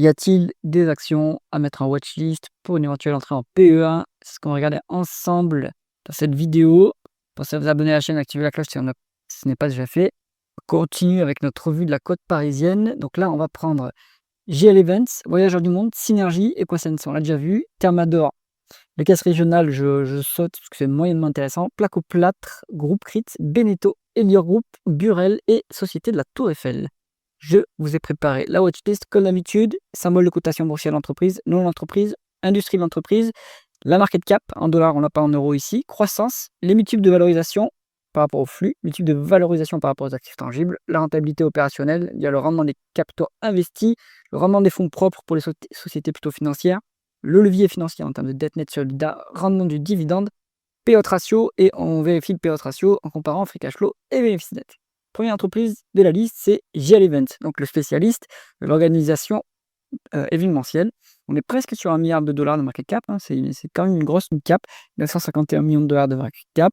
Y a-t-il des actions à mettre en watchlist pour une éventuelle entrée en PE1? C'est ce qu'on va regarder ensemble dans cette vidéo. Pensez à vous abonner à la chaîne, activer la cloche si ce n'est pas déjà fait. On continue avec notre revue de la côte parisienne. Donc là, on va prendre GL Events, Voyageurs du Monde, Synergie, Equasense, on l'a déjà vu. Thermador, les caisses régionales, je saute parce que c'est moyennement intéressant. Placoplâtre, Groupe Crit, Beneteau, Elior Group, Burel et Société de la Tour Eiffel. Je vous ai préparé la watchlist comme d'habitude, symbole de cotation boursière d'entreprise, nom de l'entreprise, industrie de l'entreprise, la market cap, en dollars, on l'a pas en euros ici, croissance, les multiples de valorisation par rapport au flux, multiples de valorisation par rapport aux actifs tangibles, la rentabilité opérationnelle, il y a le rendement des capitaux investis, le rendement des fonds propres pour les sociétés plutôt financières, le levier financier en termes de dette nette sur EBITDA, rendement du dividende, payout ratio, et on vérifie le payout ratio en comparant free cash flow et bénéfice net. Première entreprise de la liste, c'est GL Event, donc le spécialiste de l'organisation événementielle. On est presque sur $1 milliard de market cap, hein, c'est quand même une grosse mid cap, 951 millions de dollars de market cap,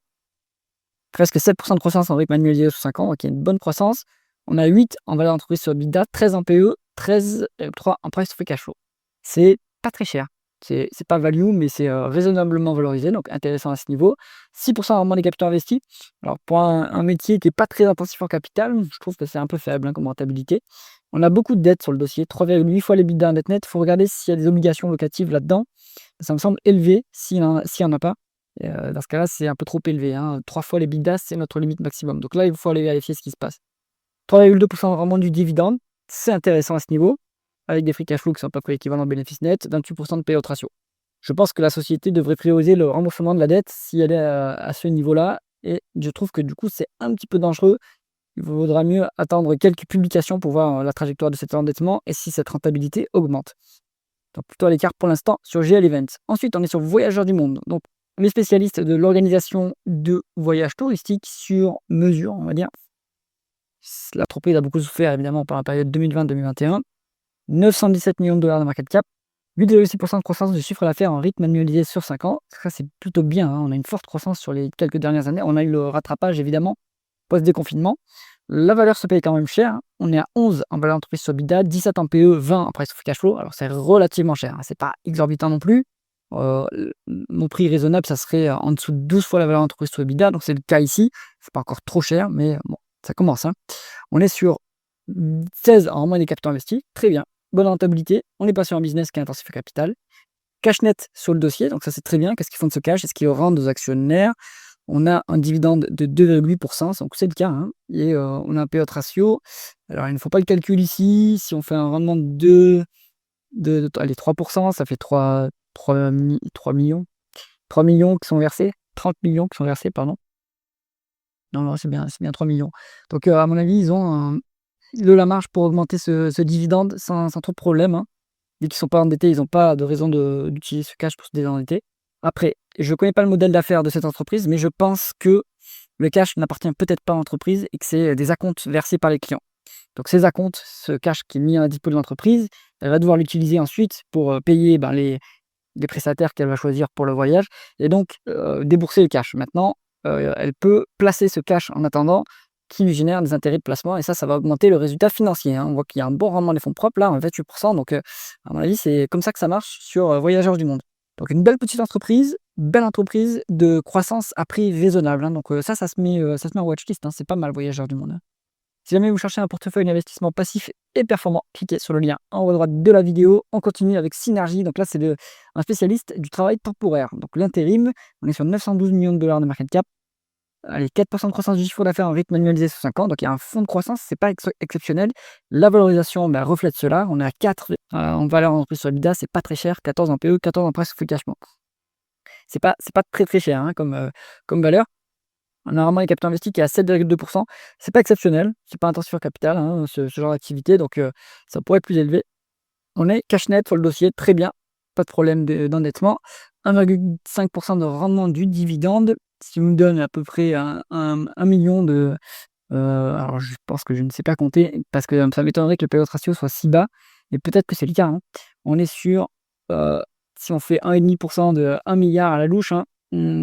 presque 7% de croissance en rythme annualisé sur 5 ans, donc il y a une bonne croissance. On a 8 en valeur d'entreprise sur EBITDA, 13 en PE, 13,3 en price to free cash flow. C'est pas très cher. C'est pas value, mais c'est raisonnablement valorisé, donc intéressant à ce niveau. 6% rendement des capitaux investis. Alors pour un métier qui n'est pas très intensif en capital, je trouve que c'est un peu faible hein, comme rentabilité. On a beaucoup de dettes sur le dossier, 3,8 fois les l'EBITDA net net. Il faut regarder s'il y a des obligations locatives là-dedans. Ça me semble élevé s'il n'y en a pas. Dans ce cas-là, c'est un peu trop élevé. Hein. 3 fois les l'EBITDA, c'est notre limite maximum. Donc là, il faut aller vérifier ce qui se passe. 3,2% de rendement du dividende, c'est intéressant à ce niveau, avec des free cash flow qui sont à peu près équivalents au bénéfice net, 28% de payout ratio. Je pense que la société devrait prioriser le remboursement de la dette si elle est à ce niveau-là, et je trouve que du coup c'est un petit peu dangereux. Il vaudra mieux attendre quelques publications pour voir la trajectoire de cet endettement et si cette rentabilité augmente. Donc plutôt à l'écart pour l'instant sur GL Events. Ensuite, on est sur Voyageurs du Monde. Donc les spécialistes de l'organisation de voyages touristiques sur mesure, on va dire. L'entreprise a beaucoup souffert évidemment par la période 2020-2021. 917 millions de dollars de market cap, 8,6% de croissance du chiffre d'affaires en rythme annualisé sur 5 ans. Ça, c'est plutôt bien. Hein. On a une forte croissance sur les quelques dernières années. On a eu le rattrapage évidemment post-déconfinement. La valeur se paye quand même cher. Hein. On est à 11 en valeur d'entreprise sur EBITDA, 17 en PE, 20 en price to free cash flow. Alors, c'est relativement cher. Hein. C'est pas exorbitant non plus. Mon prix raisonnable, ça serait en dessous de 12 fois la valeur d'entreprise sur EBITDA. Donc, c'est le cas ici. C'est pas encore trop cher, mais bon, ça commence. Hein. On est sur 16 en moins des capitaux investis. Très bien. Bonne rentabilité. On n'est pas sur un business qui est intensif au capital. Cash net sur le dossier. Donc, ça, c'est très bien. Qu'est-ce qu'ils font de ce cash? Est-ce qu'ils le rendent aux actionnaires? On a un dividende de 2,8%, donc c'est le cas. Hein. Et on a un payout ratio. Alors, il ne faut pas le calcul ici. Si on fait un rendement de 3%, ça fait 3 millions. 3 millions qui sont versés. 30 millions qui sont versés, pardon. Non, c'est bien 3 millions. Donc, à mon avis, ils ont de la marge pour augmenter ce dividende sans trop de problème. Hein. Dès qu'ils ne sont pas endettés, ils n'ont pas de raison d'utiliser ce cash pour se désendetter. Après, je ne connais pas le modèle d'affaires de cette entreprise, mais je pense que le cash n'appartient peut-être pas à l'entreprise et que c'est des acomptes versés par les clients. Donc ces acomptes, ce cash qui est mis à la dispo de l'entreprise, elle va devoir l'utiliser ensuite pour payer les prestataires qu'elle va choisir pour le voyage et donc débourser le cash. Maintenant, elle peut placer ce cash en attendant qui lui génère des intérêts de placement et ça va augmenter le résultat financier. Hein. On voit qu'il y a un bon rendement des fonds propres là, 28%. Donc, à mon avis, c'est comme ça que ça marche sur Voyageurs du Monde. Donc, une belle petite entreprise, belle entreprise de croissance à prix raisonnable. Hein. Donc, ça se met en watchlist. Hein. C'est pas mal, Voyageurs du Monde. Hein. Si jamais vous cherchez un portefeuille d'investissement passif et performant, cliquez sur le lien en haut à droite de la vidéo. On continue avec Synergie. Donc là, c'est un spécialiste du travail temporaire. Donc l'intérim, on est sur 912 millions de dollars de market cap. Allez, 4% de croissance du chiffre d'affaires en rythme annualisé sur 5 ans. Donc il y a un fonds de croissance, c'est pas exceptionnel. La valorisation reflète cela. On est à 4 en valeur entreprise sur l'IBDA, c'est pas très cher. 14 en PE, 14 en price free cash flow. C'est pas très très cher hein, comme valeur. On a vraiment les capitaux investis qui est à 7,2%. C'est pas exceptionnel, c'est pas intensif en capital, hein, ce genre d'activité, donc ça pourrait être plus élevé. On est cash net sur le dossier, très bien, pas de problème d'endettement. 1,5% de rendement du dividende, ce qui nous donne à peu près un million de... alors je pense que je ne sais pas compter, parce que ça m'étonnerait que le payout ratio soit si bas, et peut-être que c'est le cas. Hein. On est sur, si on fait 1,5% de 1 milliard à la louche, hein,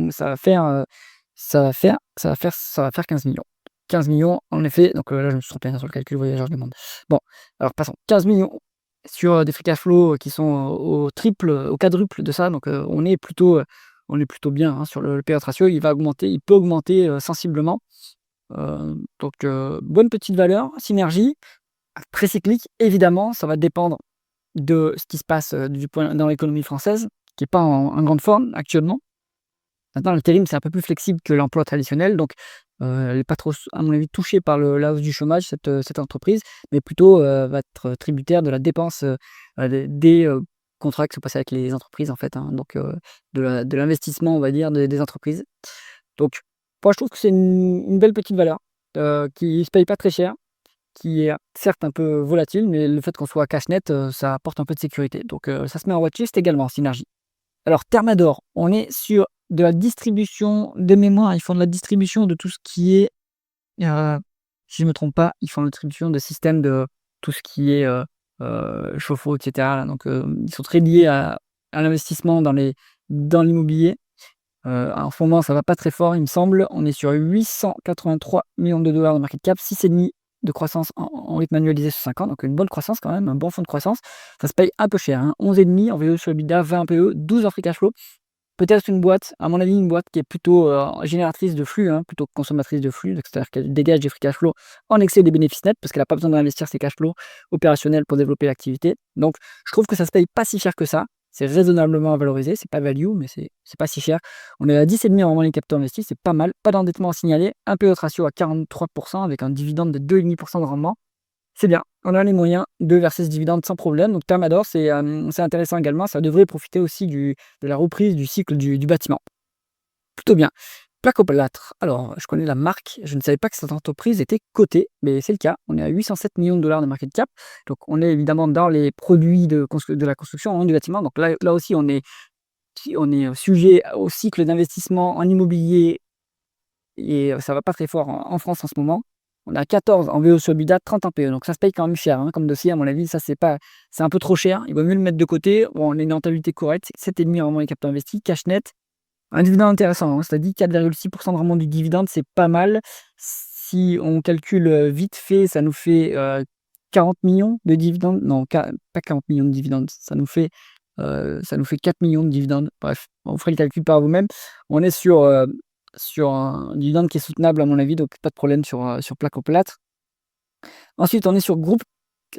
ça va faire 15 millions. 15 millions, en effet, donc là je me suis trompé sur le calcul voyageur du monde. Bon, alors passons. 15 millions sur des free cash flow qui sont au triple, au quadruple de ça. Donc on est plutôt bien, hein, sur le payout ratio. Il peut augmenter sensiblement. Bonne petite valeur, synergie, très cyclique. Évidemment, ça va dépendre de ce qui se passe dans l'économie française, qui n'est pas en grande forme actuellement. Maintenant, l'intérim, c'est un peu plus flexible que l'emploi traditionnel, donc elle n'est pas trop, à mon avis, touchée par la hausse du chômage, cette entreprise, mais plutôt va être tributaire de la dépense des contrats qui sont passés avec les entreprises, en fait, hein, donc de l'investissement, on va dire, des entreprises. Donc, moi, je trouve que c'est une belle petite valeur qui ne se paye pas très cher, qui est certes un peu volatile, mais le fait qu'on soit à cash net, ça apporte un peu de sécurité. Donc, ça se met en watchlist également, Synergie. Alors, Thermador, on est sur de la distribution de mémoire. Ils font de la distribution de tout ce qui est, si je ne me trompe pas, ils font de la distribution de systèmes de tout ce qui est chauffe-eau, etc. Là. Donc, ils sont très liés à l'investissement dans l'immobilier. En ce moment, ça va pas très fort, il me semble. On est sur 883 millions de dollars de market cap, 6,5 de croissance en rythme annualisé sur 5 ans. Donc, une bonne croissance quand même, un bon fonds de croissance. Ça se paye un peu cher, hein, 11,5 en VE sur EBITDA, 20 en PE, 12 en free cash flow. Peut-être une boîte, à mon avis, une boîte qui est plutôt génératrice de flux, hein, plutôt que consommatrice de flux. Donc, c'est-à-dire qu'elle dégage des free cash flow en excès des bénéfices nets parce qu'elle n'a pas besoin d'investir ses cash flows opérationnels pour développer l'activité. Donc, je trouve que ça se paye pas si cher que ça. C'est raisonnablement valorisé, c'est pas value, mais c'est pas si cher. On est à 10,5 en moyenne capital investi, c'est pas mal. Pas d'endettement à signaler, un PE ratio à 43% avec un dividende de 2,5% de rendement. C'est bien, on a les moyens de verser ce dividende sans problème. Donc Thermador, c'est intéressant également. Ça devrait profiter aussi de la reprise du cycle du bâtiment. Plutôt bien. Placoplâtre. Alors, je connais la marque. Je ne savais pas que cette entreprise était cotée, mais c'est le cas. On est à 807 millions de dollars de market cap. Donc, on est évidemment dans les produits de la construction, hein, du bâtiment. Donc là aussi, on est sujet au cycle d'investissement en immobilier et ça va pas très fort en France en ce moment. On a 14 en VO sur EBITDA, 30 en PE, donc ça se paye quand même cher, hein, comme dossier, à mon avis, ça c'est un peu trop cher, il vaut mieux le mettre de côté. Bon, on a une rentabilité correcte, 7,5 en les capitaux investis, cash net, un dividende intéressant, hein, c'est-à-dire 4,6% de rendement du dividende, c'est pas mal. Si on calcule vite fait, ça nous fait 40 millions de dividendes, non, pas 40 millions de dividendes, ça nous fait 4 millions de dividendes. Bref, vous ferez le calcul par vous-même. On est sur un dividende qui est soutenable à mon avis, donc pas de problème sur Placoplâtre. Ensuite, on est sur groupe.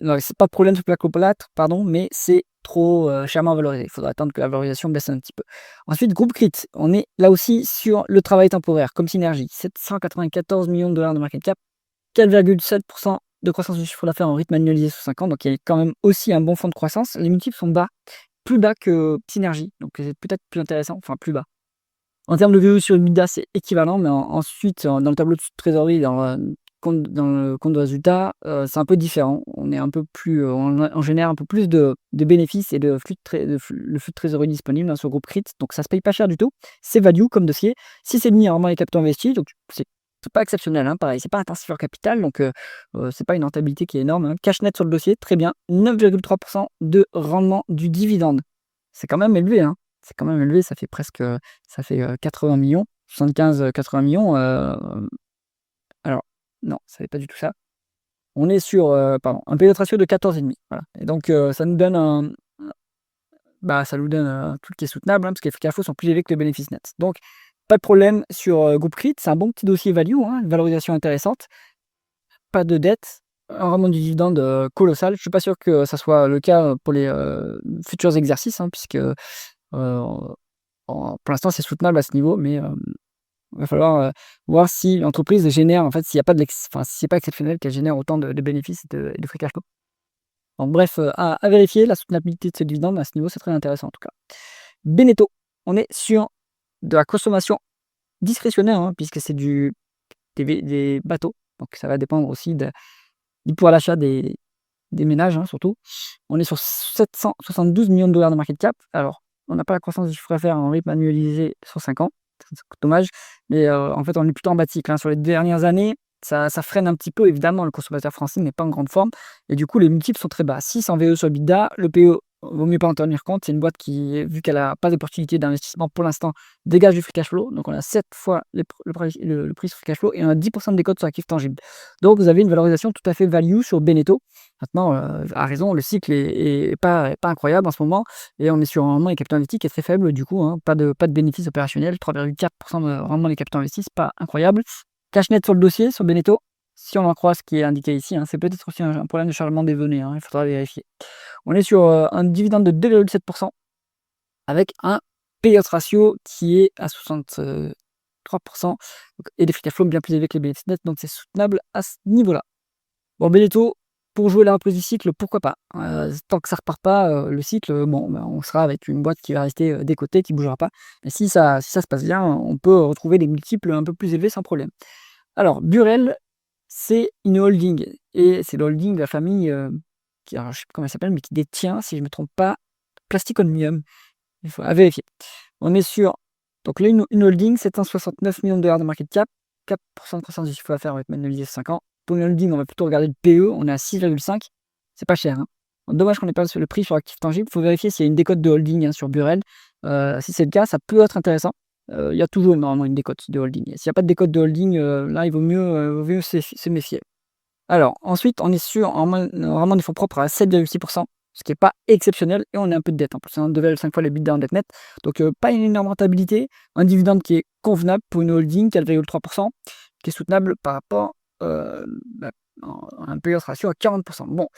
Non, c'est pas de problème sur Placoplâtre, pardon, mais c'est trop chèrement valorisé. Il faudra attendre que la valorisation baisse un petit peu. Ensuite, groupe Crit, on est là aussi sur le travail temporaire, comme Synergie. 794 millions de dollars de market cap, 4,7% de croissance du chiffre d'affaires en rythme annualisé sur 5 ans, donc il y a quand même aussi un bon fonds de croissance. Les multiples sont bas, plus bas que Synergie, donc c'est peut-être plus intéressant, enfin plus bas. En termes de VE sur EBITDA, c'est équivalent, mais ensuite, dans le tableau de trésorerie, dans le compte de résultat, c'est un peu différent. On est un peu plus, on génère un peu plus de bénéfices et le flux de trésorerie disponible dans ce groupe CRIT, donc ça se paye pas cher du tout. C'est value comme dossier. 6,5 en les capitaux investis, donc c'est pas exceptionnel, hein, pareil, c'est pas intensif en capital, donc c'est pas une rentabilité qui est énorme, hein. Cash net sur le dossier, très bien, 9,3% de rendement du dividende. C'est quand même élevé, hein. C'est quand même élevé, ça fait 80 millions, 75-80 millions. Alors, non, ça n'est pas du tout ça. On est sur un PE ratio de 14,5. Voilà. Et donc, ça nous donne un truc qui est soutenable, hein, parce que les free cash flow sont plus élevés que les bénéfices nets. Donc, pas de problème sur Groupe Crit. C'est un bon petit dossier value, hein, une valorisation intéressante. Pas de dette. Un rendement du dividende colossal. Je ne suis pas sûr que ça soit le cas pour les futurs exercices, hein, puisque pour l'instant, c'est soutenable à ce niveau, mais il va falloir voir si l'entreprise génère, en fait, s'il n'y a pas si c'est pas exceptionnel qu'elle génère autant de bénéfices et de free cash flow. Donc, bref, à vérifier la soutenabilité de ce dividende à ce niveau, c'est très intéressant en tout cas. Beneteau, on est sur de la consommation discrétionnaire, hein, puisque c'est des bateaux. Donc, ça va dépendre aussi du pouvoir d'achat des ménages, hein, surtout. On est sur 772 millions de dollars de market cap. Alors, on n'a pas la croissance du chiffre d'affaires en rythme annualisé sur 5 ans. C'est dommage. Mais en fait, on est plutôt en bas de cycle, hein. Sur les dernières années, ça freine un petit peu. Évidemment, le consommateur français n'est pas en grande forme. Et du coup, les multiples sont très bas. 6 en VE sur EBITDA. Le PE vaut mieux pas en tenir compte. C'est une boîte qui, vu qu'elle a pas d'opportunité d'investissement pour l'instant, dégage du free cash flow. Donc on a 7 fois le prix sur free cash flow et on a 10 de décote sur actifs tangibles. Donc vous avez une valorisation tout à fait value sur Beneteau. Maintenant, à raison, le cycle est pas incroyable en ce moment et on est sur un rendement des capitaux investis qui est très faible du coup, hein, pas de bénéfices opérationnels, 3,4 de rendement des capitaux investis, c'est pas incroyable. Cash net sur le dossier, sur Beneteau, si on en croit ce qui est indiqué ici, hein, c'est peut-être aussi un problème de chargement des données, hein, il faudra vérifier. On est sur un dividende de 2,7% avec un payout ratio qui est à 63% et des free cash flow bien plus élevés que les bénéfices nets, donc c'est soutenable à ce niveau-là. Bon, Beneteau, pour jouer la reprise du cycle, pourquoi pas. Tant que ça repart pas, le cycle, bon, ben, on sera avec une boîte qui va rester décotée, qui bougera pas. Mais si ça se passe bien, on peut retrouver des multiples un peu plus élevés sans problème. Alors, Burel, c'est une holding et c'est le holding de la famille qui, alors, je sais pas comment elle s'appelle, mais qui détient, si je me trompe pas, Plastic Omnium. Il faut à vérifier. On est sur donc là, une holding, 769 millions de dollars de market cap, 4% de croissance du chiffre d'affaires, on va être manualisé sur 5 ans. Pour une holding, on va plutôt regarder le PE, on est à 6,5. C'est pas cher, hein. Dommage qu'on ait pas le prix sur actif tangible. Il faut vérifier s'il y a une décote de holding, hein, sur Burel. Si c'est le cas, ça peut être intéressant. Il y a toujours normalement une décote de holding. S'il n'y a pas de décote de holding, là, il vaut mieux se méfier. Alors, ensuite, on est sur vraiment des fonds propres à 7,6%, ce qui n'est pas exceptionnel, et on a un peu de dette en plus, hein, 2,5 fois les l'EBITDA en dette nette. Donc, pas une énorme rentabilité, un dividende qui est convenable pour une holding, 4,3%, qui est soutenable par rapport bah, à un payout ratio à 40%. Bon,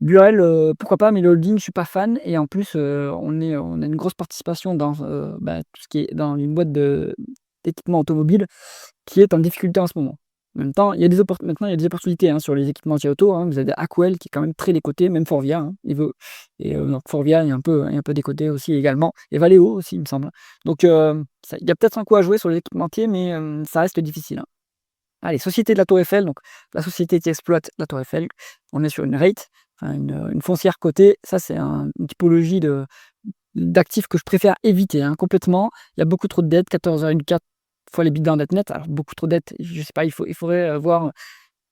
Burel, pourquoi pas, mais le holding, je ne suis pas fan, et en plus, on a une grosse participation dans tout ce qui est dans une boîte d'équipement automobile qui est en difficulté en ce moment. En même temps, maintenant, il y a des opportunités, hein, sur les équipements auto, hein. Vous avez Acwell qui est quand même très décoté, même Forvia, hein, donc Forvia est un peu décoté aussi également, et Valeo aussi, il me semble. Donc, il y a peut-être un coup à jouer sur les équipementiers, mais ça reste difficile, hein. Allez, société de la Tour Eiffel, donc la société qui exploite la Tour Eiffel, on est sur une REIT, enfin une foncière cotée. Ça, c'est une typologie d'actifs que je préfère éviter, hein, complètement. Il y a beaucoup trop de dettes, 14,4 fois les l'EBITDA en dette nette. Alors, beaucoup trop de dettes, je sais pas, il faudrait voir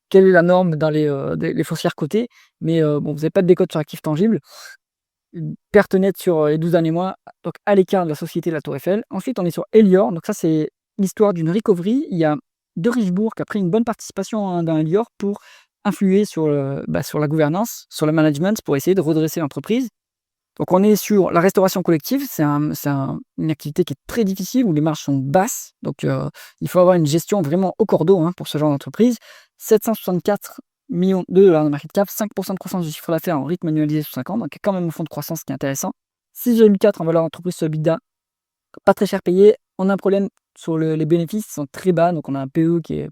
quelle est la norme dans les foncières cotées. Mais bon, vous n'avez pas de décote sur actifs tangibles. Une perte nette sur les 12 derniers mois, donc à l'écart de la société de la Tour Eiffel. Ensuite, on est sur Elior. Donc ça, c'est l'histoire d'une recovery. Il y a De Richebourg qui a pris une bonne participation, hein, dans Elior pour influer sur la gouvernance, sur le management, pour essayer de redresser l'entreprise. Donc on est sur la restauration collective, une activité qui est très difficile, où les marges sont basses. Donc il faut avoir une gestion vraiment au cordeau, hein, pour ce genre d'entreprise. 764 millions de dollars de market cap, 5% de croissance du chiffre d'affaires en rythme annualisé sur 5 ans, donc il y a quand même un fonds de croissance qui est intéressant. 6,4 en valeur d'entreprise sur EBITDA, pas très cher payé. On a un problème sur les bénéfices, qui sont très bas, donc on a un PE qui est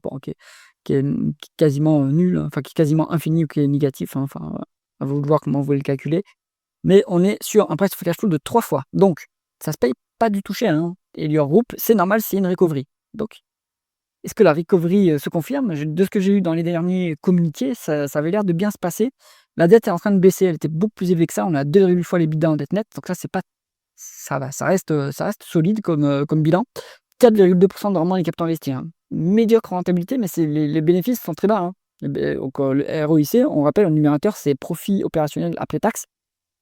quasiment nul, enfin qui est quasiment infini ou qui est négatif, hein, enfin à vous de voir comment vous voulez le calculer. Mais on est sur un price to cash flow de 3 fois. Donc, ça se paye pas du tout cher, hein. Elior Group, c'est normal, c'est une recovery. Donc, est-ce que la recovery se confirme? De ce que j'ai eu dans les derniers communiqués, ça avait l'air de bien se passer. La dette est en train de baisser, elle était beaucoup plus élevée que ça. On a 2,8 fois les l'EBITDA en dette nette. Donc, ça, c'est pas. Ça va, ça reste solide comme bilan. 4,2% de rendement des capitaux investis, hein. Médiocre rentabilité, mais les bénéfices sont très bas, hein. Donc, le ROIC, on rappelle, le numérateur, c'est profit opérationnel après taxe.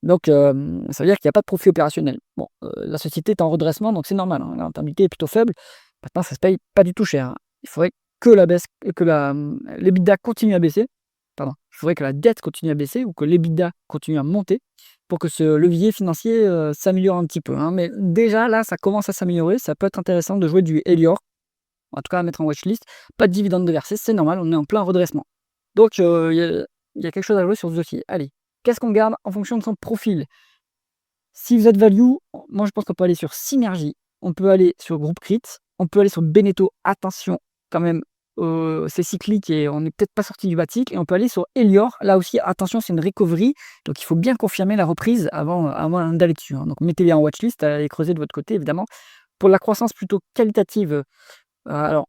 Donc, ça veut dire qu'il n'y a pas de profit opérationnel. Bon, la société est en redressement, donc c'est normal, hein, la rentabilité est plutôt faible. Maintenant, ça ne se paye pas du tout cher, hein. Il faudrait que l'EBITDA continue à baisser. Pardon, il faudrait que la dette continue à baisser ou que l'EBITDA continue à monter pour que ce levier financier s'améliore un petit peu, hein. Mais déjà, là, ça commence à s'améliorer. Ça peut être intéressant de jouer du Elior, en tout cas à mettre en watchlist. Pas de dividende de verser, c'est normal, on est en plein redressement. Donc, il y a quelque chose à jouer sur ce dossier. Allez, qu'est-ce qu'on garde en fonction de son profil? Si vous êtes value, moi je pense qu'on peut aller sur Synergie, on peut aller sur Groupe Crit, on peut aller sur Beneteau. Attention, quand même, c'est cyclique et on n'est peut-être pas sorti du bas de cycle. Et on peut aller sur Elior. Là aussi, attention, c'est une recovery. Donc il faut bien confirmer la reprise avant d'aller dessus, hein. Donc mettez-les en watchlist et creusez de votre côté, évidemment. Pour la croissance plutôt qualitative, alors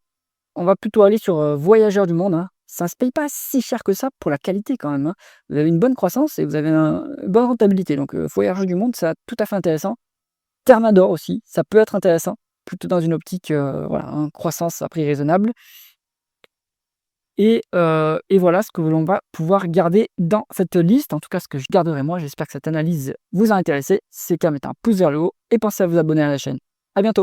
on va plutôt aller sur Voyageurs du Monde, hein. Ça ne se paye pas si cher que ça pour la qualité quand même, hein. Vous avez une bonne croissance et vous avez une bonne rentabilité. Donc, Voyageurs du Monde, c'est tout à fait intéressant. Thermador aussi, ça peut être intéressant, plutôt dans une optique, voilà, hein, croissance à prix raisonnable. Et voilà ce que l'on va pouvoir garder dans cette liste. En tout cas, ce que je garderai moi. J'espère que cette analyse vous a intéressé. Si c'est le cas, mettez un pouce vers le haut et pensez à vous abonner à la chaîne. À bientôt.